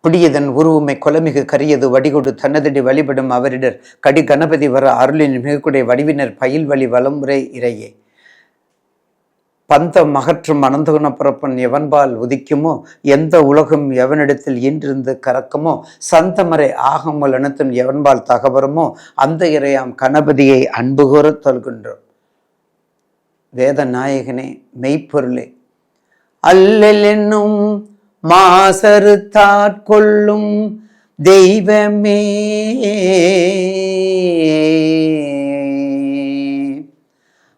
குடியதன் உருவுமை கொலமிகு கரியது வடிகொடு தன்னதடி வழிபடும் அவரிடர் கடி கணபதி வர அருளின் மிகக்குடைய வடிவினர் பயில் வழி வளமுறை இறையே. பந்த மகற்றும் அனந்தகுண புறப்பன் எவன்பால் உதிக்குமோ, எந்த உலகம் எவனிடத்தில் ஈன்றிருந்து கறக்குமோ, சந்தமறை ஆகமல் அனைத்தும் எவன்பால் தகவருமோ, அந்த இறையாம் கணபதியை அன்புகூர தொல்கின்றோம். வேத நாயகனே, மெய்ப்பொருளே, அல்லல் என்னும் மாசறு தாட்கொள்ளும் தெய்வமே,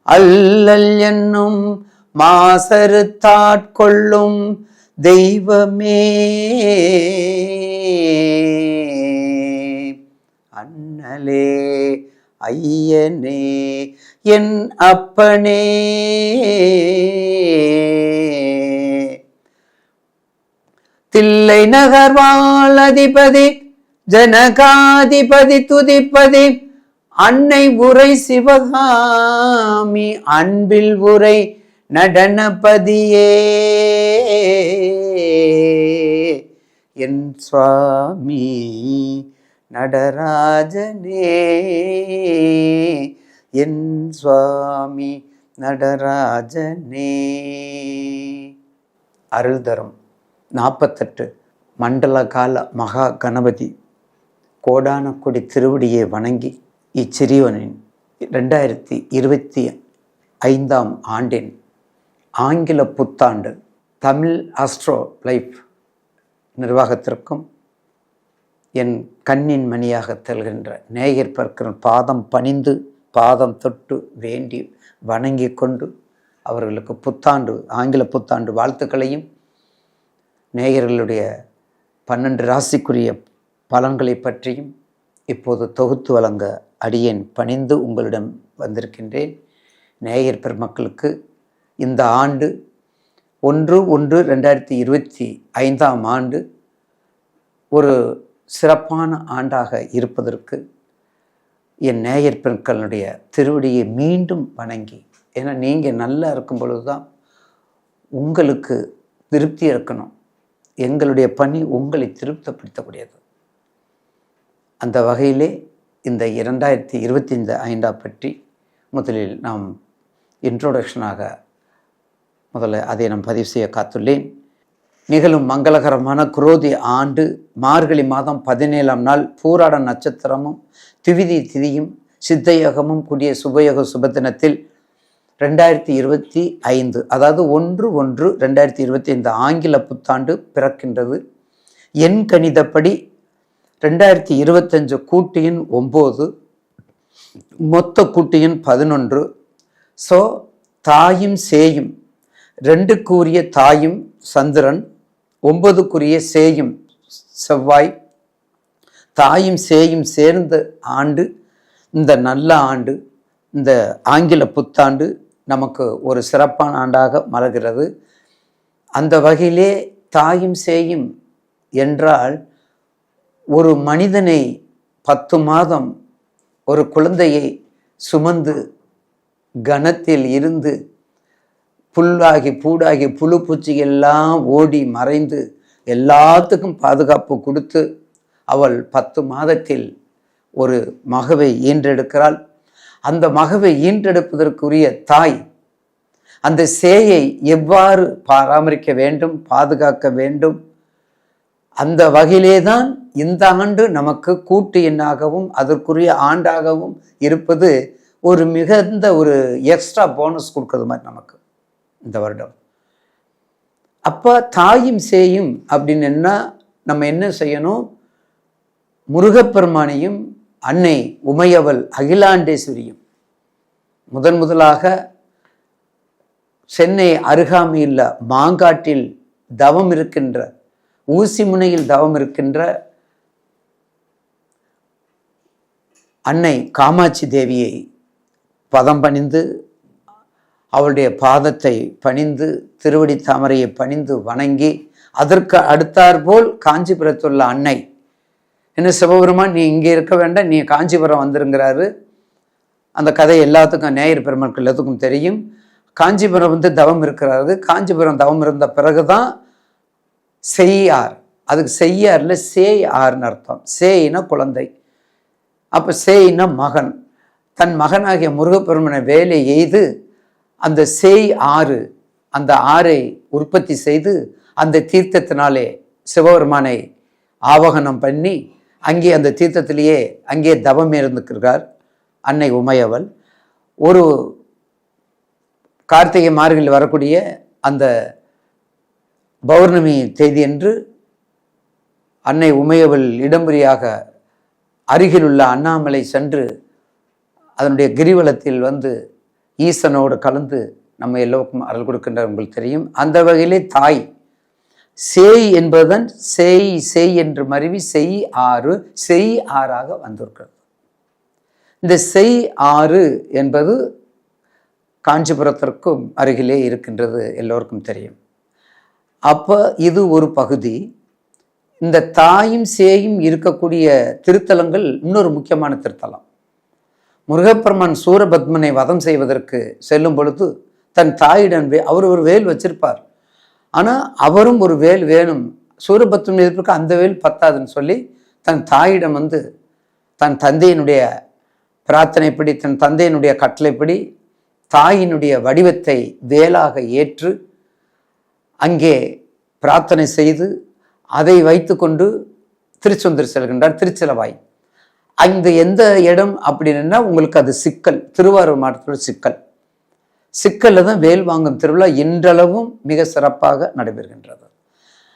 அல்லல் என்னும் மாசறு தாட்கொள்ளும் தெய்வமே, அண்ணலே ஐயனே என் அப்பனே, தில்லை நகர்வாழ் அதிபதி ஜனகாதிபதி துதிப்பதி அன்னை உரை சிவகாமி அன்பில் உரை நடனபதியே, என் சுவாமி நடராஜனே, என் சுவாமி நடராஜனே. அருள் தரும் 48 மண்டல கால மகா கணபதி கோடான கொடி திருவடியை வணங்கி இச்சிறியவனின் 2025 ஆண்டின் ஆங்கில புத்தாண்டு தமிழ் ஆஸ்ட்ரோ லைஃப் நிர்வாகத்திற்கும் என் கண்ணின் மணியாக தெல்கின்ற நேயர் பற்கிற பாதம் பணிந்து பாதம் தொட்டு வேண்டி வணங்கி கொண்டு அவர்களுக்கு புத்தாண்டு ஆங்கில புத்தாண்டு வாழ்த்துக்களையும் நேயர்களுடைய 12 ராசிக்குரிய பலன்களை பற்றியும் இப்போது தொகுத்து வழங்க அடியேன் பணிந்து உங்களிடம் வந்திருக்கின்றேன். நேயர் பெருமக்களுக்கு இந்த ஆண்டு 1/1/2025 ஆண்டு ஒரு சிறப்பான ஆண்டாக இருப்பதற்கு என் நேயர் பெருக்களுடைய திருவடியை மீண்டும் வணங்கி, ஏன்னா நீங்கள் நல்லா இருக்கும் பொழுது தான் உங்களுக்கு திருப்தி இருக்கணும். எங்களுடைய பணி உங்களை திருப்திப்படுத்தக்கூடியது. அந்த வகையிலே இந்த 2025 பற்றி முதலில் நாம் இன்ட்ரோடக்ஷனாக முதல்ல அதை நாம் பதிவு செய்ய காத்துள்ளேன். நிகழும் மங்களகரமான குரோதி ஆண்டு மார்கழி மாதம் 17ஆம் நாள் பூராட நட்சத்திரமும் திவிதி திதியும் சித்தயோகமும் கூடிய சுபயோக சுபதினத்தில் 2025 அதாவது 1/1/2025 ஆங்கில புத்தாண்டு பிறக்கின்றது. எண் கணிதப்படி 2025 கூட்டு எண் 9, மொத்த கூட்டு எண் 11. ஸோ தாயும் சேயும் 2க்குரிய தாயும் சந்திரன், 9க்குரிய சேயும் செவ்வாய், தாயும் சேயும் சேர்ந்த ஆண்டு இந்த நல்ல ஆண்டு, இந்த ஆங்கில புத்தாண்டு நமக்கு ஒரு சிறப்பான ஆண்டாக மலர்கிறது. அந்த வகையிலே தாயும் சேயும் என்றால் ஒரு மனிதனை 10 மாதம் ஒரு குழந்தையை சுமந்து கணத்தில் இருந்து புல்லாகி பூடாகி புழு பூச்சி எல்லாம் ஓடி மறைந்து எல்லாத்துக்கும் பாதுகாப்பு கொடுத்து அவள் 10 மாதத்தில் ஒரு மகவை ஈன்றெடுக்கிறாள். அந்த மகவை ஈன்றெடுப்பதற்குரிய தாய் அந்த சேயை எவ்வாறு பராமரிக்க வேண்டும், பாதுகாக்க வேண்டும், அந்த வகையிலே தான் இந்த ஆண்டு நமக்கு கூட்டு எண்ணாகவும் அதற்குரிய ஆண்டாகவும் இருப்பது ஒரு மிகுந்த ஒரு எக்ஸ்ட்ரா போனஸ் கொடுக்கறது மாதிரி நமக்கு இந்த வருடம். அப்போ தாயும் சேயும் அப்படின்னா நம்ம என்ன செய்யணும்? முருகப்பெருமானையும் அன்னை உமையவள் அகிலாண்டேஸ்வரியும் முதலாக சென்னை அருகாமையில் மாங்காட்டில் தவம் இருக்கின்ற, ஊசி முனையில் தவம் இருக்கின்ற அன்னை காமாட்சி தேவியை பதம் பணிந்து அவளுடைய பாதத்தை பணிந்து திருவடி தாமரையை பணிந்து வணங்கி, அதற்கு அடுத்தாற்போல் காஞ்சிபுரத்துள்ள அன்னை என்ன சிவபெருமான் நீ இங்கே இருக்க வேண்டாம், நீ காஞ்சிபுரம் வந்துருங்கிறாரு. அந்த கதை எல்லாத்துக்கும் நேயர் பெருமக்கள் எல்லாத்துக்கும் தெரியும். காஞ்சிபுரம் தவம் இருக்கிறாரு. காஞ்சிபுரம் தவம் இருந்த பிறகுதான் செய்யார், அதுக்கு செய்யார்ல சேய் ஆறுன்னு அர்த்தம். சேயினா குழந்தை, அப்போ சேயினா மகன். தன் மகனாகிய முருகப்பெருமனை வேலை எய்து அந்த சேய் ஆறு, அந்த ஆறை உற்பத்தி செய்து அந்த தீர்த்தத்தினாலே சிவபெருமானை ஆவகனம் பண்ணி அங்கே அந்த தீர்த்தத்திலேயே அங்கே தவம் இருந்துக்கிறார் அன்னை உமையவள். ஒரு கார்த்திகை மார்கழியில் வரக்கூடிய அந்த பௌர்ணமி தேதி என்று அன்னை உமையவள் இடம்புரியாக அருகில் உள்ள அண்ணாமலை சென்று அதனுடைய கிரிவலத்தில் வந்து ஈசனோடு கலந்து நம்ம எல்லோருக்கும் அருள் கொடுக்கின்ற உங்களுக்கு தெரியும். அந்த வகையிலே தாய் சேய் என்பதன் சேய் சேய் என்று மருவி செய் ஆறு, செய் ஆறாக வந்திருக்கிறது. இந்த செய் ஆறு என்பது காஞ்சிபுரத்திற்கும் அருகிலே இருக்கின்றது, எல்லோருக்கும் தெரியும். அப்போ இது ஒரு பகுதி. இந்த தாயும் சேயும் இருக்கக்கூடிய திருத்தலங்கள் இன்னொரு முக்கியமான திருத்தலம். முருகப்பெருமான் சூரபத்மனை வதம் செய்வதற்கு செல்லும் பொழுது தன் தாயிடம் அவர் ஒரு வேல் வச்சிருப்பார். ஆனால் அவரும் ஒரு வேல் வேணும், சூரபத்மன் எதிர்ப்புக்கு அந்த வேல் பத்தாதுன்னு சொல்லி தன் தாயிடம் வந்து தன் தந்தையினுடைய பிரார்த்தனைப்படி, தன் தந்தையினுடைய கட்டளைப்படி தாயினுடைய வடிவத்தை வேலாக ஏற்று அங்கே பிரார்த்தனை செய்து அதை வைத்து கொண்டு திருச்செந்தூர் செல்கின்றார். திருச்சிலவாய் அந்த எந்த இடம் அப்படின்னா உங்களுக்கு அது சிக்கல், திருவாரூர் மாவட்டத்தோட சிக்கல். சிக்கல்ல தான் வேல் வாங்கும் திருவிழா இன்றளவும் மிக சிறப்பாக நடைபெறுகின்றது.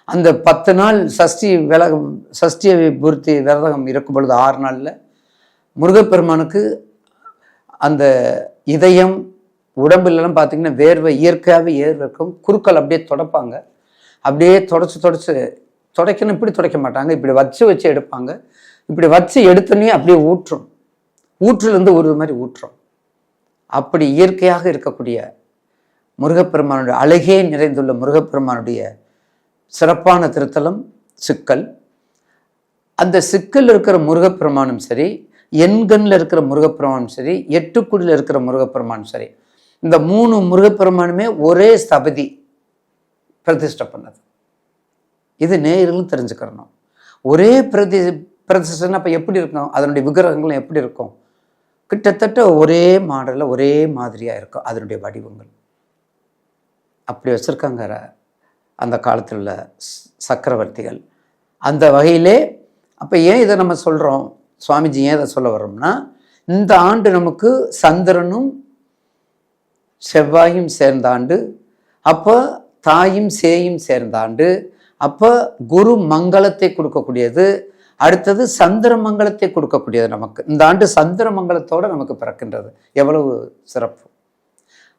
அந்த 10 நாள் சஷ்டி பூர்த்தி விரதம் இருக்கும் பொழுது 6 நாளில் முருகப்பெருமானுக்கு அந்த இதயம் உடம்புலாம் பார்த்தீங்கன்னா வேர்வை இயற்கையாகவே ஏர்வக்கும். குறுக்கள் அப்படியே தொடப்பாங்க, அப்படியே துடைக்கணும். இப்படி துடைக்க மாட்டாங்க, இப்படி வச்சு எடுப்பாங்க. இப்படி வச்சு எடுத்தோன்னே அப்படியே ஊற்றும், ஊற்றிலிருந்து ஒரு மாதிரி ஊற்றும். அப்படி இயற்கையாக இருக்கக்கூடிய முருகப்பெருமானுடைய அழகே நிறைந்துள்ள முருகப்பெருமானுடைய சிறப்பான திருத்தலம் சிக்கல். அந்த சிக்கல் இருக்கிற முருகப்பெருமானும் சரி, எண்கண்ணில் இருக்கிற முருகப்பெருமானும் சரி, எட்டுக்குடியில் இருக்கிற முருகப்பெருமானும் சரி, இந்த 3 முருகப்பெருமானுமே ஒரே ஸ்தபதி பிரதிஷ்டை பண்ணது. இது நேயர்களும் தெரிஞ்சுக்கிறணும். ஒரே பிரதிஷ்டைன்னா அப்போ எப்படி இருக்கும், அதனுடைய விக்கிரகங்களும் எப்படி இருக்கும், கிட்டத்தட்ட ஒரே மாடலில் ஒரே மாதிரியாக இருக்கும் அதனுடைய வடிவங்கள். அப்படி வச்சுருக்காங்க அந்த காலத்தில் உள்ள சக்கரவர்த்திகள். அந்த வகையிலே அப்போ ஏன் இதை நம்ம சொல்கிறோம், சுவாமிஜி ஏன் இதை சொல்ல வர்றோம்னா, இந்த ஆண்டு நமக்கு சந்திரனும் செவ்வாயும் சேர்ந்த ஆண்டு, அப்போ தாயும் சேயும் சேர்ந்த ஆண்டு, அப்போ குரு மங்களத்தை கொடுக்கக்கூடியது, அடுத்தது சந்திர மங்களத்தை கொடுக்கக்கூடியது. நமக்கு இந்த ஆண்டு சந்திர மங்களத்தோடு நமக்கு பிறக்கின்றது. எவ்வளவு சிறப்பு!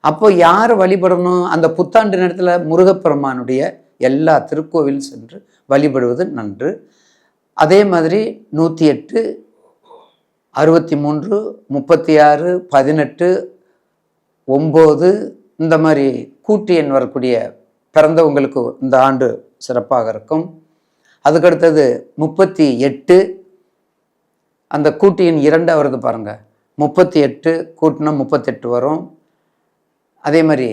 அப்போ யார் வழிபடணும், அந்த புத்தாண்டு நேரத்தில் முருகப்பெருமானுடைய எல்லா திருக்கோவில் சென்று வழிபடுவது நன்று. அதே மாதிரி 108, 63, 36, 18, 9 இந்த மாதிரி கூட்டு எண் வரக்கூடிய பிறந்தவங்களுக்கு இந்த ஆண்டு சிறப்பாக இருக்கும். அதுக்கடுத்தது 38, அந்த கூட்டு எண் 2 வருது பாருங்க, 38 கூட்டினா 38 வரும். அதே மாதிரி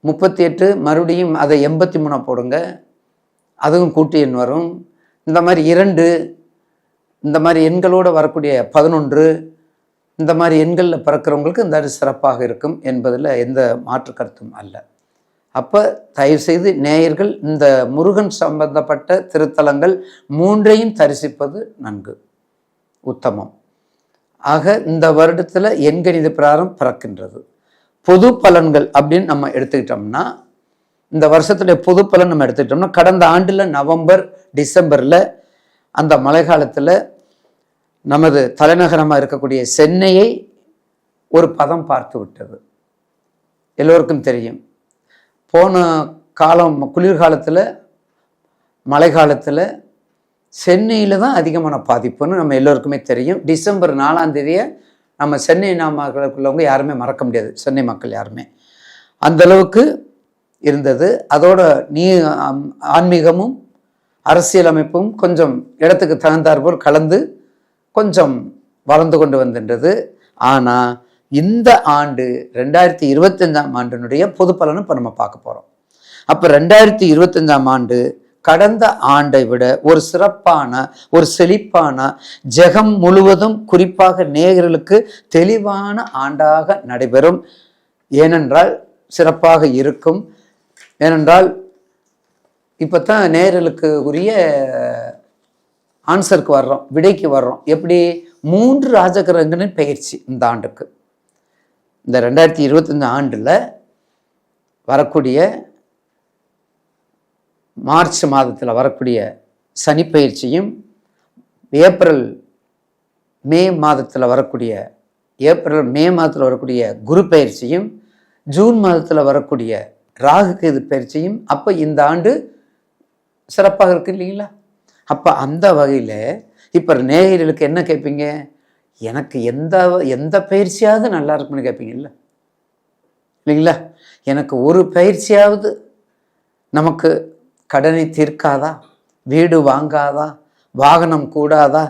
38 மறுபடியும் அதை 83 போடுங்க, அதுவும் கூட்டு எண் வரும். இந்த மாதிரி 2 இந்த மாதிரி எண்களோடு வரக்கூடிய 11 இந்த மாதிரி எண்களில் பிறக்கிறவங்களுக்கு இந்த சிறப்பாக இருக்கும் என்பதில் எந்த மாற்று கருத்தும் அல்ல. அப்போ தயவுசெய்து நேயர்கள் இந்த முருகன் சம்பந்தப்பட்ட திருத்தலங்கள் 3ஐயும் தரிசிப்பது நன்கு உத்தமம். ஆக இந்த வருடத்தில் எண்கணித பிரகாரம் பிறக்கின்றது. பொது பலன்கள் அப்படின்னு நம்ம எடுத்துக்கிட்டோம்னா, இந்த வருஷத்துடைய பொது பலன் நம்ம எடுத்துக்கிட்டோம்னா, கடந்த ஆண்டில் நவம்பர் டிசம்பரில் அந்த மழை காலத்தில் நமது தலைநகரமாக இருக்கக்கூடிய சென்னையை ஒரு பதம் பார்த்து விட்டது. எல்லோருக்கும் தெரியும். போன காலம் குளிர்காலத்தில் மழை காலத்தில் சென்னையில் தான் அதிகமான பாதிப்புன்னு நம்ம எல்லோருக்குமே தெரியும். டிசம்பர் 4ஆம் தேதியை நம்ம சென்னை நாமக்குள்ளவங்க யாருமே மறக்க முடியாது, சென்னை மக்கள் யாருமே. அந்தளவுக்கு இருந்தது. அதோட ஆன்மீகமும் அரசியலமைப்பும் கொஞ்சம் இடத்துக்கு தகுந்தாற்போல் கலந்து கொஞ்சம் வளர்ந்து கொண்டு வந்தின்றது. ஆனால் இந்த ஆண்டு 2025ஆம் ஆண்டினுடைய பொது பலனை இப்போ நம்ம பார்க்க போகிறோம். அப்போ 2025ஆம் ஆண்டு கடந்த ஆண்டை விட ஒரு சிறப்பான, ஒரு செழிப்பான, ஜெகம் முழுவதும் குறிப்பாக நேயர்களுக்கு தெளிவான ஆண்டாக நடைபெறும். ஏனென்றால் சிறப்பாக இருக்கும். ஏனென்றால் இப்போத்தான் நேயர்களுக்கு உரிய ஆன்சருக்கு வர்றோம், விடைக்கு வர்றோம். எப்படி? 3 ராஜகிரகங்களின் பயிற்சி இந்த ஆண்டுக்கு, இந்த 2025 ஆண்டில் வரக்கூடிய மார்ச் மாதத்தில் வரக்கூடிய சனி பயிற்சியும், ஏப்ரல் மே மாதத்தில் வரக்கூடிய குரு பயிற்சியும், ஜூன் மாதத்தில் வரக்கூடிய ராகு கேது பயிற்சியும். அப்போ இந்த ஆண்டு சிறப்பாக இருக்கு இல்லைங்களா? அப்போ அந்த வகையில் இப்போ நேயர்களுக்கு என்ன கேட்பீங்க? எனக்கு எந்த பயிற்சியாவது நல்லா இருக்குன்னு கேட்பீங்க இல்லைங்களா? எனக்கு ஒரு பயிற்சியாவது நமக்கு கடனை தீர்க்காதா, வீடு வாங்காதா, வாகனம் கூடாதா,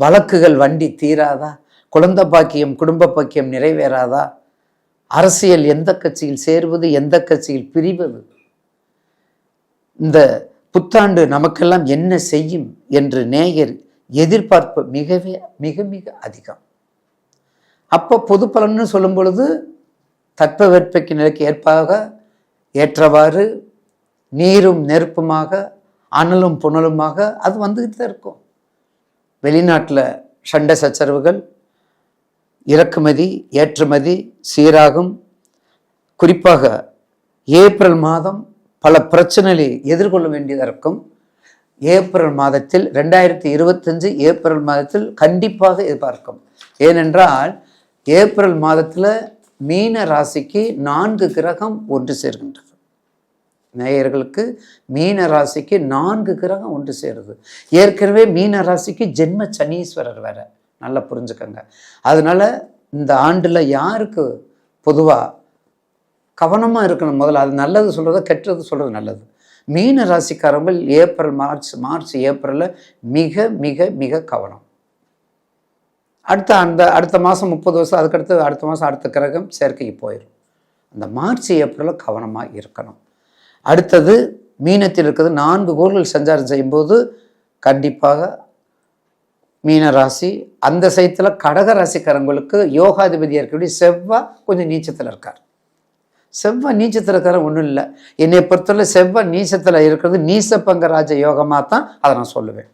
வழக்குகள் வண்டி தீராதா, குழந்தை பாக்கியம் குடும்ப பாக்கியம் நிறைவேறாதா, அரசியல் எந்த கட்சியில் சேர்வது, எந்த கட்சியில் பிரிவது, இந்த புத்தாண்டு நமக்கெல்லாம் என்ன செய்யும் என்று நேயர் எதிர்பார்ப்பு மிக மிக அதிகம். அப்போ பொது பலன்னு சொல்லும் பொழுது தட்பவெட்பக்கு நிலைக்கு ஏற்றவாறு நீரும் நெருப்புமாக, அனலும் புனலுமாக அது வந்துக்கிட்டு தான் இருக்கும். வெளிநாட்டில் சண்டை சச்சரவுகள், இறக்குமதி ஏற்றுமதி சீராகும். குறிப்பாக ஏப்ரல் மாதம் பல பிரச்சனைகளை எதிர்கொள்ள வேண்டியதாக இருக்கும். ஏப்ரல் மாதத்தில் 2025 ஏப்ரல் மாதத்தில் கண்டிப்பாக எதிர்பார்க்கும். ஏனென்றால் ஏப்ரல் மாதத்தில் மீன ராசிக்கு 4 கிரகம் ஒன்று சேர்கின்றது. நேயர்களுக்கு மீன ராசிக்கு 4 கிரகம் ஒன்று சேருது. ஏற்கனவே மீன ராசிக்கு ஜென்ம சனீஸ்வரர் வேற, நல்லா புரிஞ்சுக்கங்க. அதனால இந்த ஆண்டில் யாருக்கு பொதுவாக கவனமாக இருக்கணும்? முதல்ல அது நல்லது சொல்கிறத, கெட்டது சொல்கிறது நல்லது. மீன ராசிக்காரங்கள் ஏப்ரல் மார்ச் ஏப்ரலில் மிக மிக மிக கவனம். அடுத்த மாதம் 30 வருஷம், அதுக்கடுத்து அடுத்த மாதம் அடுத்த கிரகம் சேர்க்கைக்கு போயிடும். அந்த மார்ச் ஏப்ரலில் கவனமாக இருக்கணும். அடுத்தது மீனத்தில் இருக்கிறது 4 கோள்கள் சஞ்சாரம் செய்யும்போது கண்டிப்பாக மீன ராசி, அந்த சைத்தில் கடக ராசிக்காரங்களுக்கு யோகாதிபதியாக இருக்கக்கூடிய செவ்வாய் கொஞ்சம் நீச்சத்தில் இருக்கார். செவ்வாய் நீச்சத்தில் இருக்கிற ஒன்றும் இல்லை. என்னை பொறுத்தவரை செவ்வாய் நீச்சத்தில் இருக்கிறது நீசப்பங்கராஜ யோகமாக தான் அதை நான் சொல்லுவேன்.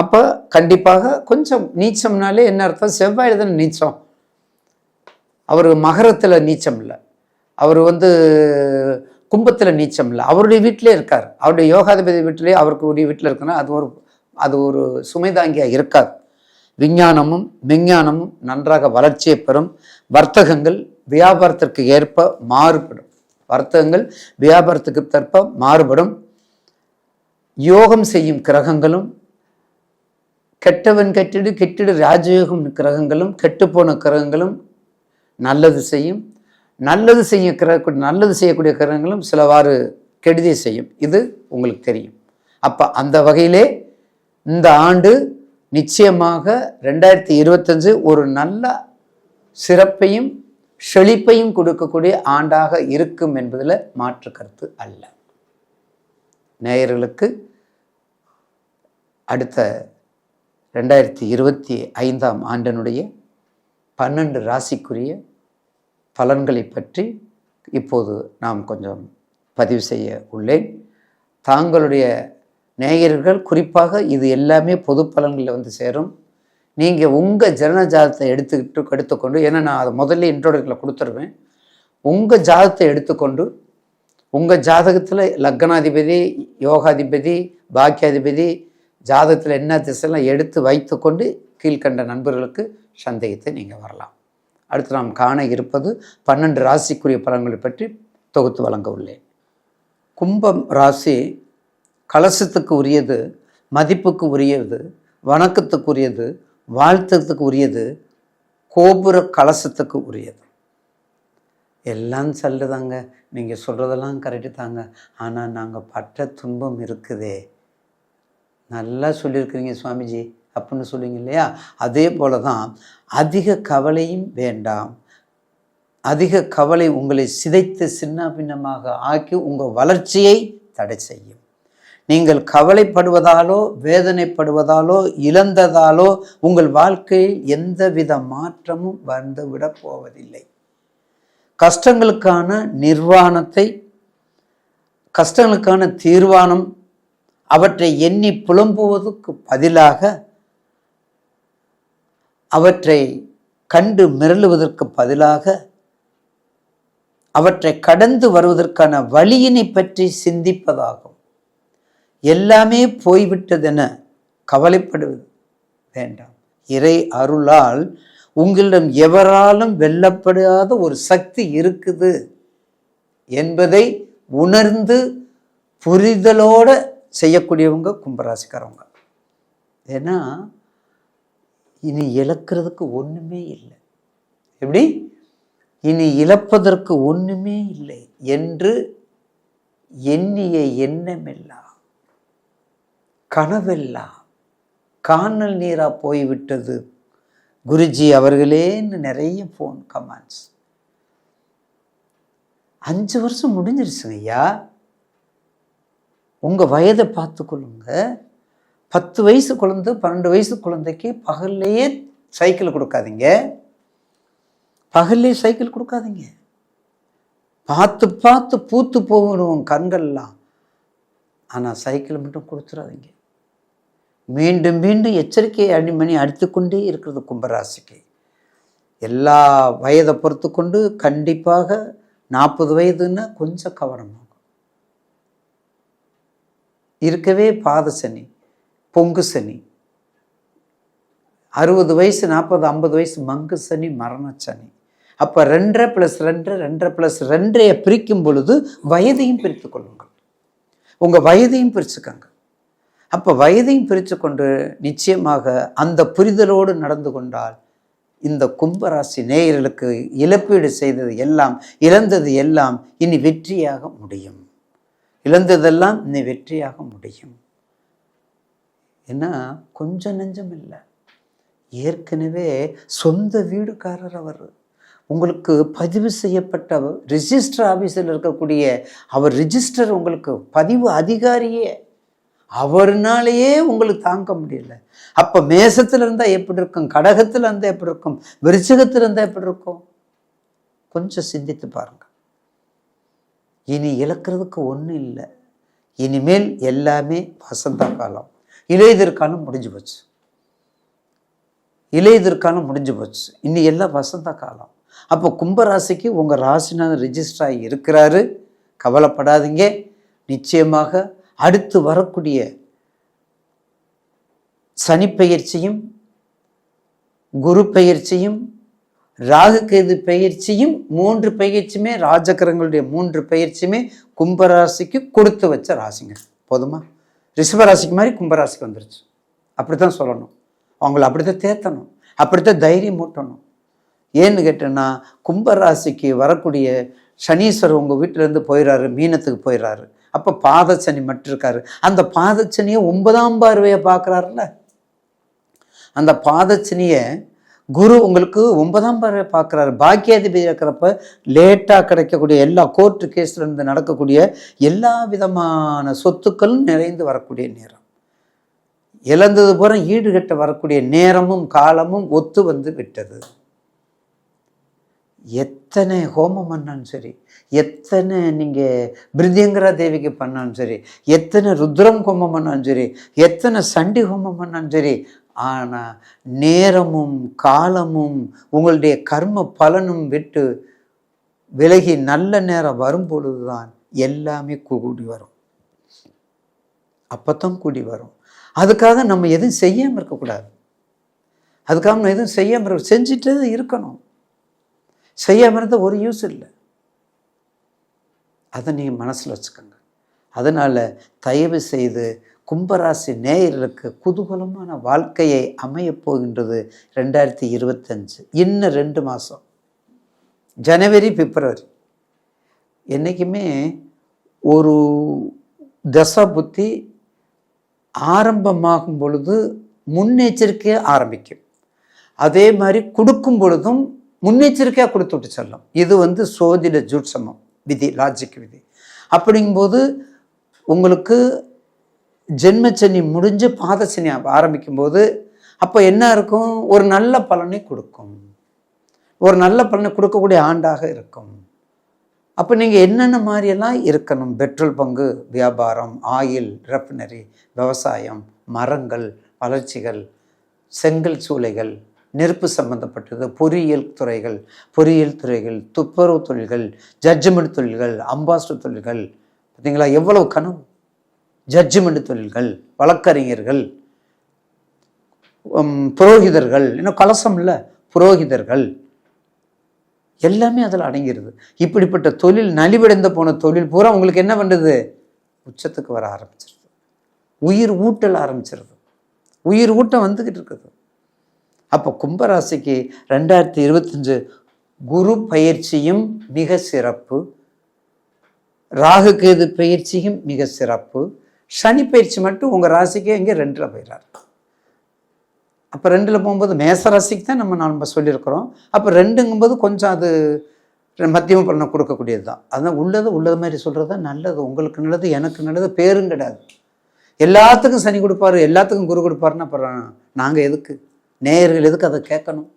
அப்போ கண்டிப்பாக கொஞ்சம் நீச்சம்னாலே என்ன அர்த்தம்? செவ்வாயில் தானே நீச்சம். அவர் மகரத்தில் நீச்சம் இல்லை, அவர் கும்பத்தில் நீச்சம் இல்லை, அவருடைய வீட்டிலே இருக்கார். அவருடைய யோகாதிபதி வீட்டிலே அவருக்கு உரிய வீட்டில் இருக்குன்னா அது ஒரு சுமைதாங்கியாக இருக்காது. விஞ்ஞானமும் விஞ்ஞானமும் நன்றாக வளர்ச்சியை பெறும். வர்த்தகங்கள் வியாபாரத்திற்கு ஏற்ப மாறுபடும். யோகம் செய்யும் கிரகங்களும், கெட்டவன் கெட்டிடு ராஜயோகம் கிரகங்களும், கெட்டுப்போன கிரகங்களும் நல்லது செய்யும். நல்லது செய்யக்கூடிய கிரகங்களும் சிலவாறு கெடுதி செய்யும். இது உங்களுக்கு தெரியும். அப்போ அந்த வகையிலே இந்த ஆண்டு நிச்சயமாக 2025 ஒரு நல்ல சிறப்பையும் செழிப்பையும் கொடுக்கக்கூடிய ஆண்டாக இருக்கும் என்பதில் மாற்று கருத்து அல்ல. நேயர்களுக்கு அடுத்த 2025 ஆண்டினுடைய 12 ராசிக்குரிய பலன்களை பற்றி இப்போது நாம் கொஞ்சம் பதிவு செய்ய உள்ளேன். தாங்களுடைய நேயர்கள் குறிப்பாக இது எல்லாமே பொது பலன்களில் சேரும். நீங்கள் உங்கள் ஜனன ஜாதகத்தை எடுத்துக்கொண்டு, ஏன்னா நான் அதை முதல்ல இன்ட்ரோடக்ஷனில் கொடுத்துருவேன். உங்கள் ஜாதகத்தை எடுத்துக்கொண்டு, உங்கள் ஜாதகத்தில் லக்னாதிபதி, யோகாதிபதி, பாக்கியாதிபதி ஜாதகத்தில் என்ன திசையெல்லாம் எடுத்து வைத்துக்கொண்டு கீழ்கண்ட நண்பர்களுக்கு சந்தேகத்தை நீங்கள் வரலாம். அடுத்து நாம் காண இருப்பது 12 ராசிக்குரிய பலன்களை பற்றி தொகுத்து வழங்க உள்ளேன். கும்பம் ராசி கலசத்துக்கு உரியது, மதிப்புக்கு உரியது, வணக்கத்துக்குரியது, வாழ்த்தத்துக்கு உரியது, கோபுர கலசத்துக்கு உரியது. எல்லாம் சொல்லுதாங்க, நீங்கள் சொல்கிறதெல்லாம் கரெக்டு தாங்க, ஆனால் நாங்கள் பட்ட துன்பம் இருக்குதே. நல்லா சொல்லியிருக்கிறீங்க சுவாமிஜி அப்படின்னு சொல்லுவீங்க இல்லையா? அதே போல தான் அதிக கவலையும் வேண்டாம். அதிக கவலை உங்களை சிதைத்து சின்ன பின்னமாக ஆக்கி உங்கள் வளர்ச்சியை தடை செய்யும். நீங்கள் கவலைப்படுவதாலோ வேதனைப்படுவதாலோ இழந்ததாலோ உங்கள் வாழ்க்கையில் எந்தவித மாற்றமும் வந்துவிடப் போவதில்லை. கஷ்டங்களுக்கான நிர்வாணத்தை, கஷ்டங்களுக்கான தீர்வானம் அவற்றை எண்ணி புலம்புவதற்கு பதிலாக, அவற்றை கண்டு மிரளுவதற்கு பதிலாக, அவற்றை கடந்து வருவதற்கான வழியினை பற்றி சிந்திப்பதாகும். எல்லாமே போய்விட்டதென கவலைப்படுவது வேண்டாம். இறை அருளால் உங்களிடம் எவராலும் வெல்லப்படாத ஒரு சக்தி இருக்குது என்பதை உணர்ந்து புரிதலோட செய்யக்கூடியவங்க கும்பராசிக்காரவங்க. ஏன்னா இனி இழக்கிறதுக்கு ஒண்ணுமே இல்லை. எப்படி? இனி இழப்பதற்கு ஒண்ணுமே இல்லை என்று எண்ணிய எண்ணமெல்லாம், கனவெல்லாம் காணல் நீரா போய்விட்டது குருஜி அவர்களேன்னு நிறைய ஃபோன் கமெண்ட்ஸ். 5 வருஷம் முடிஞ்சிருச்சுங்க ஐயா. உங்க வயதை பார்த்துக்கொள்ளுங்க. 10 வயசு குழந்தை 12 வயசு குழந்தைக்கு பகல்லையே சைக்கிள் கொடுக்காதீங்க. பகல்லையே சைக்கிள் கொடுக்காதீங்க. பார்த்து பார்த்து பூத்து போகணும் கண்கள்லாம். ஆனால் சைக்கிள் மட்டும் கொடுத்துடாதீங்க. மீண்டும் மீண்டும் எச்சரிக்கை அடிமணி அடித்துக்கொண்டே இருக்கிறது கும்பராசிக்கு. எல்லா வயதை பொறுத்து கொண்டு கண்டிப்பாக 40 வயதுன்னா கொஞ்சம் கவனமாகும். இருக்கவே பாத சனி, பொங்கு சனி, 60 வயசு 40 50 வயசு மங்கு சனி, மரண சனி. அப்போ 2 + 2 2 + 2 பிரிக்கும் பொழுது வயதையும் பிரித்து கொள்ளுங்கள். உங்கள் வயதையும் பிரிச்சுக்கங்க. அப்போ வயதையும் பிரித்து கொண்டு நிச்சயமாக அந்த புரிதலோடு நடந்து கொண்டால் இந்த கும்பராசி நேயர்களுக்கு இழப்பீடு செய்தது எல்லாம், இழந்தது எல்லாம் இனி வெற்றியாக முடியும். இழந்ததெல்லாம் இனி வெற்றியாக முடியும். ஏன்னா கொஞ்சம் நெஞ்சம் இல்லை. ஏற்கனவே சொந்த வீடுக்காரர் அவர். உங்களுக்கு பதிவு செய்யப்பட்ட ரிஜிஸ்டர் ஆஃபீஸில் இருக்கக்கூடிய அவர் ரிஜிஸ்டர் உங்களுக்கு பதிவு அதிகாரியே. அவர்னாலேயே உங்களுக்கு தாங்க முடியல. அப்போ மேசத்தில் இருந்தால் எப்படி இருக்கும், கடகத்தில் இருந்தால் எப்படி இருக்கும், விருச்சிகத்தில் இருந்தால் எப்படி இருக்கும்? கொஞ்சம் சிந்தித்து பாருங்க. இனி இழக்கிறதுக்கு ஒன்றும் இல்லை. இனிமேல் எல்லாமே வசந்த காலம். இலையுதிர்காலம் முடிஞ்சு போச்சு. இலையுதிர்காலம் முடிஞ்சு போச்சு. இனி எல்லாம் வசந்த காலம். அப்போ கும்பராசிக்கு உங்கள் ராசிநாதன் ரிஜிஸ்டர் ஆகி இருக்கிறாரு. கவலைப்படாதீங்க. நிச்சயமாக அடுத்து வரக்கூடிய சனி பெயர்ச்சியும், குரு பெயர்ச்சியும், ராகு கேது பெயர்ச்சியும், 3 பெயர்ச்சியுமே ராஜகிரகங்களுடைய 3 பெயர்ச்சியுமே கும்பராசிக்கு கொடுத்து வச்ச ராசிங்க. போதுமா? ரிஷபராசிக்கு மாதிரி கும்பராசிக்கு வந்துருச்சு. அப்படித்தான் சொல்லணும். அவங்கள அப்படித்தான் தேத்தணும், அப்படித்தான் தைரியம் ஊட்டணும். ஏன்னு கேட்டேன்னா கும்பராசிக்கு வரக்கூடிய சனீஸ்வரர் உங்கள் வீட்டிலேருந்து போயிடுறாரு, மீனத்துக்கு போயிடுறாரு. அப்போ பாதச்சனி மட்டும் இருக்காரு. அந்த பாதச்சனியை 9ஆம் பார்வையை பார்க்குறாருல்ல, அந்த பாதச்சனியை குரு உங்களுக்கு 9ஆம் பார்வையை பார்க்குறாரு. பாக்கியாதிபதி இருக்கிறப்ப லேட்டாக கிடைக்கக்கூடிய எல்லா கோர்ட்டு கேஸில் இருந்து நடக்கக்கூடிய எல்லா விதமான சொத்துக்களும் நிறைந்து வரக்கூடிய நேரம், இழந்தது போற ஈடுகட்ட வரக்கூடிய நேரமும் காலமும் ஒத்து வந்து விட்டது. எத்தனை ஹோமம் பண்ணாலும் சரி, எத்தனை நீங்கள் பிரிதியங்கரா தேவிக்கு பண்ணாலும் சரி, எத்தனை ருத்ரம் ஹோமம் பண்ணாலும் சரி, எத்தனை சண்டி ஹோமம் பண்ணாலும் சரி, ஆனால் நேரமும் காலமும் உங்களுடைய கர்ம பலனும் விட்டு விலகி நல்ல நேரம் வரும் பொழுதுதான் எல்லாமே கூடி வரும். அப்போத்தான் கூடி வரும். அதுக்காக நம்ம எதுவும் செய்யாமல் இருக்கக்கூடாது. அதுக்காக நம்ம எதுவும் செய்யாமல் செஞ்சுட்டு இருக்கணும். செய்யாமல் இருந்தால் ஒரு யூஸ் இல்லை. அதை நீங்கள் மனசில் வச்சுக்கோங்க. அதனால் தயவு செய்து கும்பராசி நேயர்களுக்கு குதூகலமான வாழ்க்கையை அமையப் போகின்றது 2025. இன்னும் 2 மாதம், ஜனவரி பிப்ரவரி. என்றைக்குமே ஒரு தசா புத்தி ஆரம்பமாகும் பொழுது முன்னெச்சரிக்கையாக ஆரம்பிக்கும். அதே மாதிரி கொடுக்கும் பொழுதும் முன்னெச்சரிக்கையாக கொடுத்து விட்டு செல்லும். இது சோதிட ஜூட்சமம் விதி, லாஜிக் விதி. அப்படிங்கும்போது உங்களுக்கு ஜென்மச்சனி முடிஞ்சு பாதசனி ஆரம்பிக்கும் போது அப்போ என்ன இருக்கும்? ஒரு நல்ல பலனை கொடுக்கும், ஒரு நல்ல பலனை கொடுக்கக்கூடிய ஆண்டாக இருக்கும். அப்போ நீங்கள் என்னென்ன மாதிரியெல்லாம் இருக்கணும்? பெட்ரோல் பங்கு வியாபாரம், ஆயில், ரெஃபினரி, விவசாயம், மரங்கள், வளர்ச்சிகள், செங்கல் சூளைகள், நெருப்பு சம்பந்தப்பட்டது, பொறியியல் துறைகள், துப்புரவு தொழில்கள், ஜட்ஜ்மெண்ட் தொழில்கள், அம்பாஸ்டர் தொழில்கள். பார்த்தீங்களா எவ்வளவு கனவு? ஜட்ஜ்மெண்ட் தொழில்கள், வழக்கறிஞர்கள், புரோகிதர்கள், இன்னும் கலசம் இல்லை, புரோகிதர்கள் எல்லாமே அதில் அடங்கிடுது. இப்படிப்பட்ட தொழில், நலிவடைந்த போன தொழில் பூரா உங்களுக்கு என்ன பண்ணுறது? உச்சத்துக்கு வர ஆரம்பிச்சிருது, உயிர் ஊட்டல் ஆரம்பிச்சிருது, உயிர் ஊட்டம் வந்துக்கிட்டு இருக்குது. அப்போ கும்பராசிக்கு 2025 குரு பயிற்சியும் மிக சிறப்பு, ராகு கேது பயிற்சியும் மிக சிறப்பு. சனி பயிற்சி மட்டும் உங்கள் ராசிக்கு இங்கே 2ல் போயிடாரு. அப்போ 2ல் போகும்போது மேச ராசிக்கு தான் நம்ம சொல்லியிருக்கிறோம். அப்போ 2ங்கும்போது கொஞ்சம் அது மத்தியம பலனை கொடுக்கக்கூடியது தான். அதுதான் உள்ளது மாதிரி சொல்கிறது தான் நல்லது. உங்களுக்கு நல்லது, எனக்கு நல்லது, பேரும் கிடையாது. எல்லாத்துக்கும் சனி கொடுப்பாரு, எல்லாத்துக்கும் குரு கொடுப்பாருன்னா அப்புறம் நாங்கள் எதுக்கு, நேயர்கள் எதுக்கு அதை கேட்கணும்?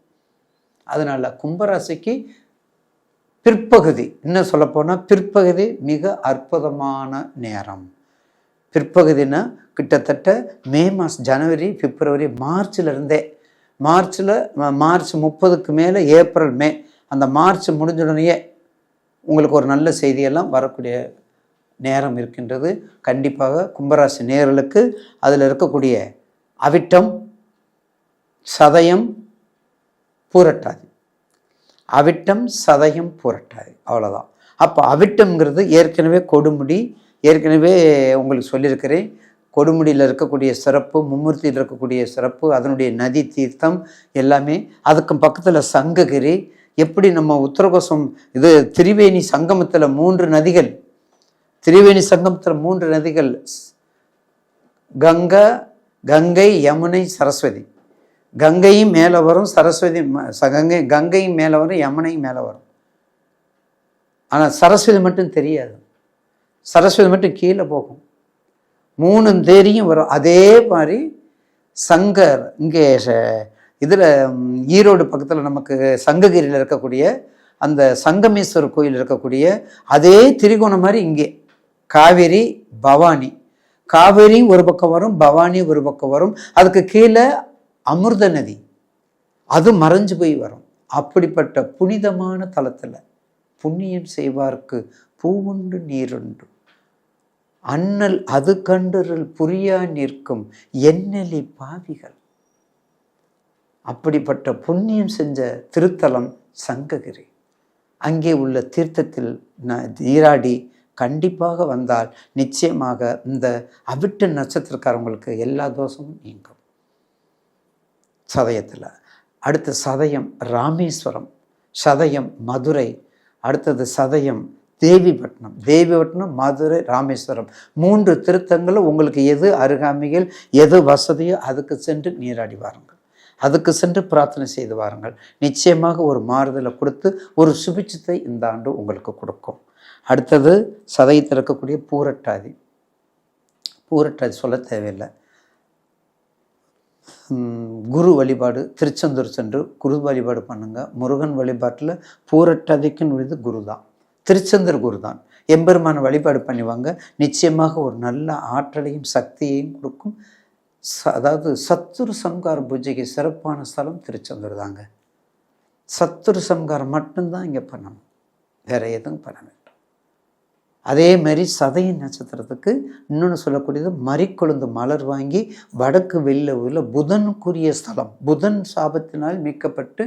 அதனால் கும்பராசிக்கு பிற்பகுதி, இன்னும் சொல்லப்போனால் பிற்பகுதி மிக அற்புதமான நேரம். பிற்பகுதினா கிட்டத்தட்ட மே மாதம், ஜனவரி, பிப்ரவரி, மார்ச்லேருந்தே, மார்ச் 30க்கு மேலே ஏப்ரல், மே, அந்த மார்ச் முடிஞ்சுடனேயே உங்களுக்கு ஒரு நல்ல செய்தியெல்லாம் வரக்கூடிய நேரம் இருக்கின்றது. கண்டிப்பாக கும்பராசி நேயர்களுக்கு அதில் இருக்கக்கூடிய அவிட்டம், சதயம், பூரட்டாதி, அவிட்டம், சதயம், பூரட்டாதி, அவ்வளோதான். அப்போ அவிட்டம்ங்கிறது ஏற்கனவே கொடுமுடி, ஏற்கனவே உங்களுக்கு சொல்லியிருக்கிறேன். கொடுமுடியில் இருக்கக்கூடிய சிறப்பு, மும்மூர்த்தியில் இருக்கக்கூடிய சிறப்பு, அதனுடைய நதி தீர்த்தம் எல்லாமே. அதுக்கு பக்கத்தில் சங்ககிரி. எப்படி நம்ம உத்தரகோசம் இது திரிவேணி சங்கமத்தில் 3 நதிகள், திரிவேணி சங்கமத்தில் 3 நதிகள், கங்கை, யமுனை, சரஸ்வதி. கங்கையும் மேலே வரும், சரஸ்வதி, கங்கையும் மேலே வரும், யமுனையும் மேலே வரும். ஆனால் சரஸ்வதி மட்டும் தெரியாது, சரஸ்வதி மட்டும் கீழே போகும். 3 தேரியும் வரும். அதே மாதிரி சங்கர் இங்கே இதில் ஈரோடு பக்கத்தில் நமக்கு சங்ககிரியில் இருக்கக்கூடிய அந்த சங்கமேஸ்வரர் கோயில் இருக்கக்கூடிய அதே திரிகோணம் மாதிரி இங்கே காவேரி, பவானி. காவேரி ஒரு பக்கம் வரும், பவானி ஒரு பக்கம் வரும். அதுக்கு கீழே அமிர்த நதி, அது மறைஞ்சு போய் வரும். அப்படிப்பட்ட புனிதமான தலத்தில் புண்ணியம் செய்வார்க்கு பூவுண்டு நீருண்டு, அண்ணல் அது கண்டருள் புரியா நிற்கும் எண்ணெலி பாவிகள். அப்படிப்பட்ட புண்ணியம் செஞ்ச திருத்தலம் சங்ககிரி. அங்கே உள்ள தீர்த்தத்தில் நீராடி கண்டிப்பாக வந்தால் நிச்சயமாக இந்த அவிட்ட நட்சத்திரக்காரங்களுக்கு எல்லா தோஷமும் நீங்கும். சதயத்தில் அடுத்த சதயம் ராமேஸ்வரம், சதயம் மதுரை, அடுத்தது சதயம் தேவிப்பட்டினம், மதுரை, ராமேஸ்வரம். 3 திருத்தங்களும் உங்களுக்கு எது அருகாமையில், எது வசதியோ அதுக்கு சென்று நீராடி வாருங்கள், அதுக்கு சென்று பிரார்த்தனை செய்து வாருங்கள். நிச்சயமாக ஒரு மாறுதலை கொடுத்து ஒரு சுபிட்சத்தை இந்த ஆண்டு உங்களுக்கு கொடுக்கும். அடுத்தது சதயத்தில் இருக்கக்கூடிய பூரட்டாதி. பூரட்டாதி சொல்ல தேவையில்லை. குரு வழிபாடு, திருச்செந்தூர் சென்று குரு வழிபாடு பண்ணுங்க. முருகன் வழிபாட்டில் பூரட்டாதிக்குன்னு குரு தான், திருச்செந்தூர் குரு தான். எம்பெருமான வழிபாடு பண்ணிவாங்க. நிச்சயமாக ஒரு நல்ல ஆற்றலையும் சக்தியையும் கொடுக்கும். அதாவது சத்துரு சம்கார பூஜைக்கு சிறப்பான ஸ்தலம் திருச்செந்தூர் தாங்க. சத்துரு சம்காரம் மட்டும்தான் இங்கே பண்ணணும், வேற எதுவும் பண்ண வேண்டாம். அதே மாதிரி சதய நட்சத்திரத்துக்கு இன்னொன்று சொல்லக்கூடியது மறிக்கொழுந்து மலர் வாங்கி வடக்கு வெளியில் உள்ள புதனுக்குரிய ஸ்தலம். புதன் சாபத்தினால் மீட்கப்பட்டு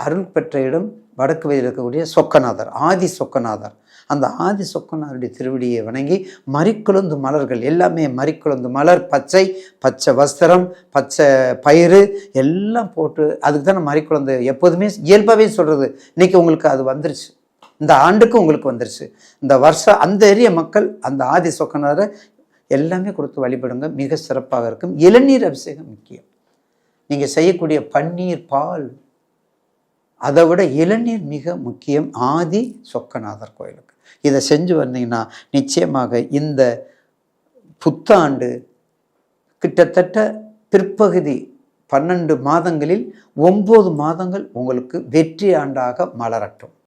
அருள் பெற்ற இடம் வடக்கு வெளியில் இருக்கக்கூடிய சொக்கநாதர், ஆதி சொக்கநாதர். அந்த ஆதி சொக்கநாதருடைய திருவடியை வணங்கி மறிக்கொழுந்து மலர்கள் எல்லாமே, மறிக்கொழுந்து மலர், பச்சை வஸ்திரம், பச்சை பயிறு எல்லாம் போட்டு, அதுக்கு தான் மறிக்கொழுந்து எப்போதுமே இயல்பாகவே சொல்கிறது. இன்றைக்கி உங்களுக்கு அது வந்துருச்சு, இந்த ஆண்டுக்கு உங்களுக்கு வந்துருச்சு. இந்த வருஷம் அந்த ஏரிய மக்கள் அந்த ஆதி சொக்கநாதரை எல்லாமே கொடுத்து வழிபடுங்க, மிக சிறப்பாக இருக்கும். இளநீர் அபிஷேகம் முக்கியம். நீங்கள் செய்யக்கூடிய பன்னீர், பால், அதை விட இளநீர் மிக முக்கியம். ஆதி சொக்கநாதர் கோயிலுக்கு இதை செஞ்சு வந்தீங்கன்னா நிச்சயமாக இந்த புத்தாண்டு கிட்டத்தட்ட பிற்பகுதி 12 மாதங்களில் 9 மாதங்கள் உங்களுக்கு வெற்றி ஆண்டாக மலரட்டும்.